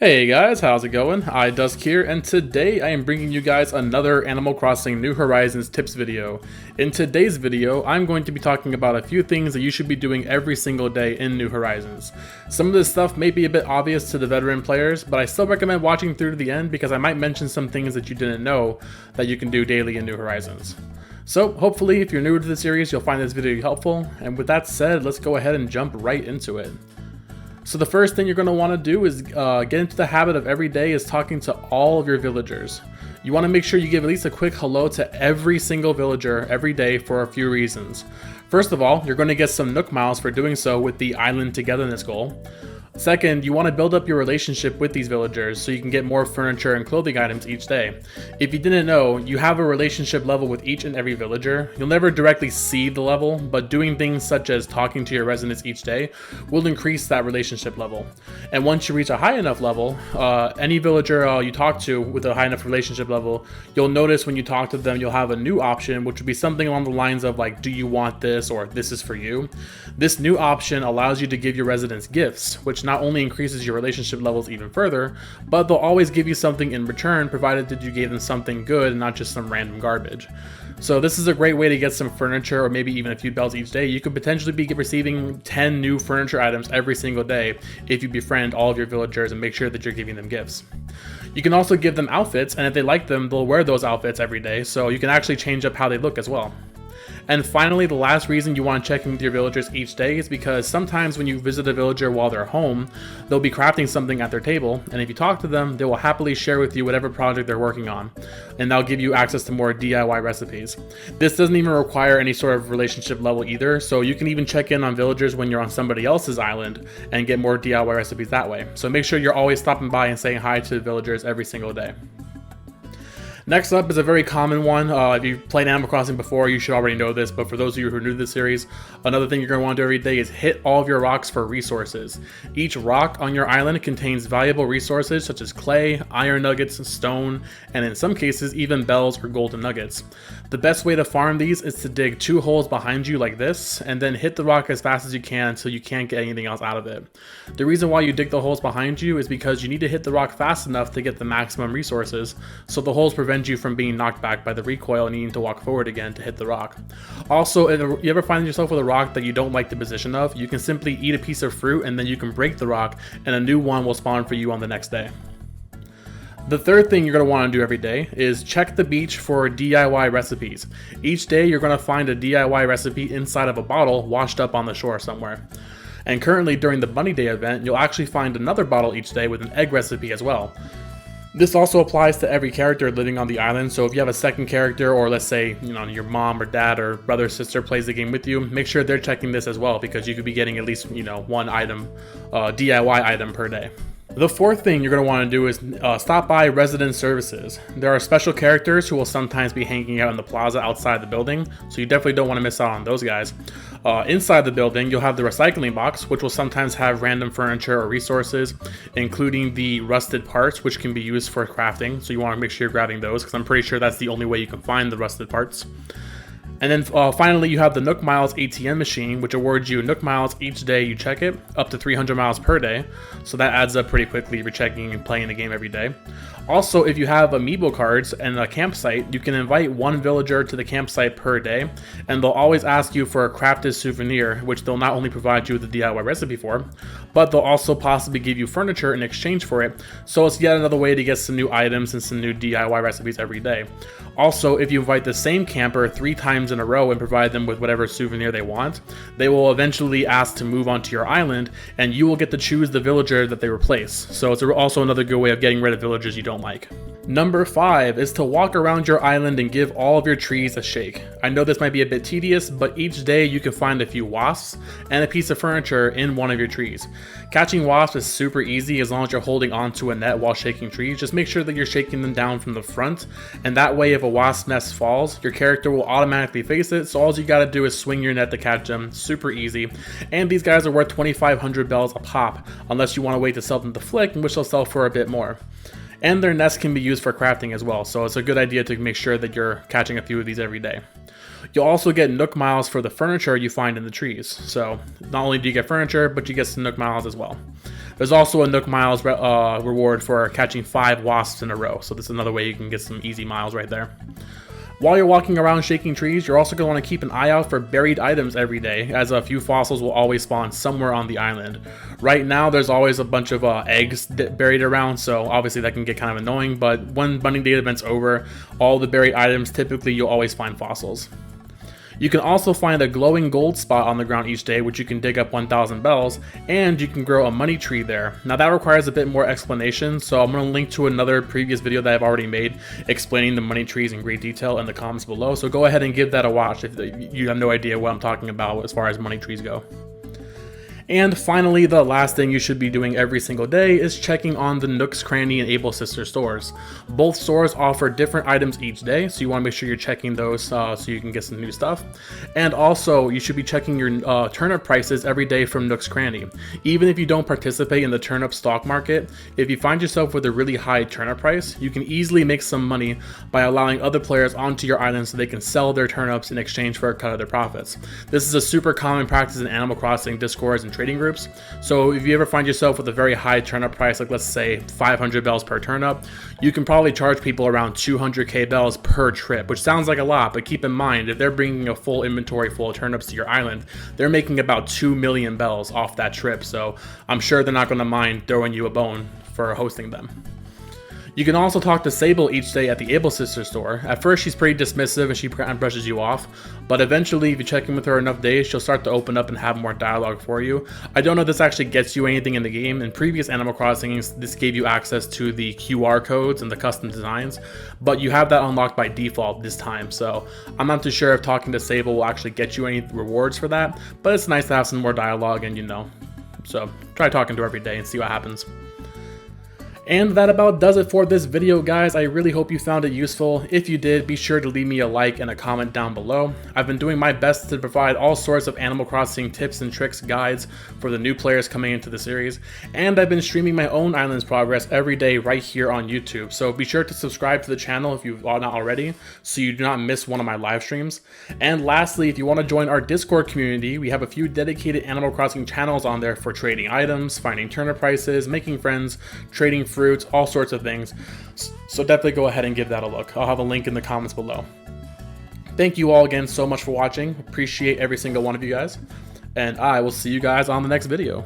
Hey guys, how's it going? Dusk here, and today I am bringing you guys another Animal Crossing New Horizons tips video. In today's video, I'm going to be talking about a few things that you should be doing every single day in New Horizons. Some of this stuff may be a bit obvious to the veteran players, but I still recommend watching through to the end because I might mention some things that you didn't know that you can do daily in New Horizons. So hopefully if you're new to the series, you'll find this video helpful, and with that said, let's go ahead and jump right into it. So the first thing you're going to want to do is get into the habit of every day is talking to all of your villagers. You want to make sure you give at least a quick hello to every single villager every day for a few reasons. First of all, you're going to get some Nook Miles for doing so with the Island Togetherness goal. Second, you want to build up your relationship with these villagers so you can get more furniture and clothing items each day. If you didn't know, you have a relationship level with each and every villager. You'll never directly see the level, but doing things such as talking to your residents each day will increase that relationship level. And once you reach a high enough level, any villager you talk to with a high enough relationship level, you'll notice when you talk to them, you'll have a new option, which would be something along the lines of like, do you want this, or this is for you. This new option allows you to give your residents gifts, which not only increases your relationship levels even further, but they'll always give you something in return provided that you gave them something good and not just some random garbage. So this is a great way to get some furniture or maybe even a few belts each day. You could potentially be receiving 10 new furniture items every single day if you befriend all of your villagers and make sure that you're giving them gifts. You can also give them outfits, and if they like them, they'll wear those outfits every day, so you can actually change up how they look as well. And finally, the last reason you want to check in with your villagers each day is because sometimes when you visit a villager while they're home, they'll be crafting something at their table, and if you talk to them, they will happily share with you whatever project they're working on, and they'll give you access to more DIY recipes. This doesn't even require any sort of relationship level either, so you can even check in on villagers when you're on somebody else's island and get more DIY recipes that way. So make sure you're always stopping by and saying hi to the villagers every single day. Next up is a very common one. If you've played Animal Crossing before, you should already know this, but for those of you who are new to this series, another thing you're going to want to do every day is hit all of your rocks for resources. Each rock on your island contains valuable resources such as clay, iron nuggets, stone, and in some cases even bells or golden nuggets. The best way to farm these is to dig 2 holes behind you like this, and then hit the rock as fast as you can until you can't get anything else out of it. The reason why you dig the holes behind you is because you need to hit the rock fast enough to get the maximum resources, so the holes prevent you from being knocked back by the recoil and needing to walk forward again to hit the rock. Also, if you ever find yourself with a rock that you don't like the position of, you can simply eat a piece of fruit and then you can break the rock and a new one will spawn for you on the next day. The third thing you're going to want to do every day is check the beach for DIY recipes. Each day you're going to find a DIY recipe inside of a bottle washed up on the shore somewhere. And currently during the Bunny Day event, you'll actually find another bottle each day with an egg recipe as well. This also applies to every character living on the island, so if you have a second character, or let's say, your mom or dad or brother or sister plays the game with you, make sure they're checking this as well, because you could be getting at least, one item, DIY item per day. The fourth thing you're going to want to do is stop by resident services. There are special characters who will sometimes be hanging out in the plaza outside the building, so you definitely don't want to miss out on those guys. Inside the building, you'll have the recycling box, which will sometimes have random furniture or resources, including the rusted parts, which can be used for crafting, so you want to make sure you're grabbing those, because I'm pretty sure that's the only way you can find the rusted parts. And then finally, you have the Nook Miles ATM machine, which awards you Nook Miles each day you check it, up to 300 miles per day. So that adds up pretty quickly if you're checking and playing the game every day. Also, if you have amiibo cards and a campsite, you can invite one villager to the campsite per day, and they'll always ask you for a crafted souvenir, which they'll not only provide you with the DIY recipe for, but they'll also possibly give you furniture in exchange for it. So it's yet another way to get some new items and some new DIY recipes every day. Also, if you invite the same camper 3 times in a row and provide them with whatever souvenir they want, they will eventually ask to move onto your island, and you will get to choose the villager that they replace. So it's also another good way of getting rid of villagers you don't like. Number 5 is to walk around your island and give all of your trees a shake. I know this might be a bit tedious, but each day you can find a few wasps and a piece of furniture in one of your trees. Catching wasps is super easy as long as you're holding onto a net while shaking trees. Just make sure that you're shaking them down from the front, and that way if a wasp nest falls, your character will automatically face it, so all you gotta do is swing your net to catch them. Super easy. And these guys are worth 2,500 bells a pop, unless you want to wait to sell them to Flick, in which they'll sell for a bit more. And their nests can be used for crafting as well, so it's a good idea to make sure that you're catching a few of these every day. You'll also get Nook Miles for the furniture you find in the trees. So not only do you get furniture, but you get some Nook Miles as well. There's also a Nook Miles reward for catching 5 wasps in a row. So this is another way you can get some easy miles right there. While you're walking around shaking trees, you're also going to want to keep an eye out for buried items every day, as a few fossils will always spawn somewhere on the island. Right now, there's always a bunch of eggs buried around, so obviously that can get kind of annoying, but when Bunny Day event's over, all the buried items, typically you'll always find fossils. You can also find a glowing gold spot on the ground each day, which you can dig up 1,000 bells, and you can grow a money tree there. Now that requires a bit more explanation, so I'm going to link to another previous video that I've already made explaining the money trees in great detail in the comments below, so go ahead and give that a watch if you have no idea what I'm talking about as far as money trees go. And finally, the last thing you should be doing every single day is checking on the Nooks Cranny and Able Sister stores. Both stores offer different items each day, so you want to make sure you're checking those so you can get some new stuff. And also, you should be checking your turnip prices every day from Nooks Cranny. Even if you don't participate in the turnip stock market, if you find yourself with a really high turnip price, you can easily make some money by allowing other players onto your island so they can sell their turnips in exchange for a cut of their profits. This is a super common practice in Animal Crossing discords and trading groups. So if you ever find yourself with a very high turnip price, like let's say 500 bells per turnip, you can probably charge people around 200k bells per trip, which sounds like a lot, but keep in mind, if they're bringing a full inventory full of turnips to your island, they're making about 2 million bells off that trip, so I'm sure they're not going to mind throwing you a bone for hosting them. You can also talk to Sable each day at the Able Sister store. At first she's pretty dismissive and she kind of brushes you off, but eventually if you check in with her enough days, she'll start to open up and have more dialogue for you. I don't know if this actually gets you anything in the game. In previous Animal Crossings, this gave you access to the QR codes and the custom designs, but you have that unlocked by default this time, so I'm not too sure if talking to Sable will actually get you any rewards for that, but it's nice to have some more dialogue and so try talking to her every day and see what happens. And that about does it for this video, guys. I really hope you found it useful. If you did, be sure to leave me a like and a comment down below. I've been doing my best to provide all sorts of Animal Crossing tips and tricks guides for the new players coming into the series, and I've been streaming my own island's progress every day right here on YouTube, so be sure to subscribe to the channel if you are not already, so you do not miss one of my live streams. And lastly, if you want to join our Discord community, we have a few dedicated Animal Crossing channels on there for trading items, finding turnip prices, making friends, trading fruits, all sorts of things, so definitely go ahead and give that a look. I'll have a link in the comments below. Thank you all again so much for watching. Appreciate every single one of you guys, and I will see you guys on the next video.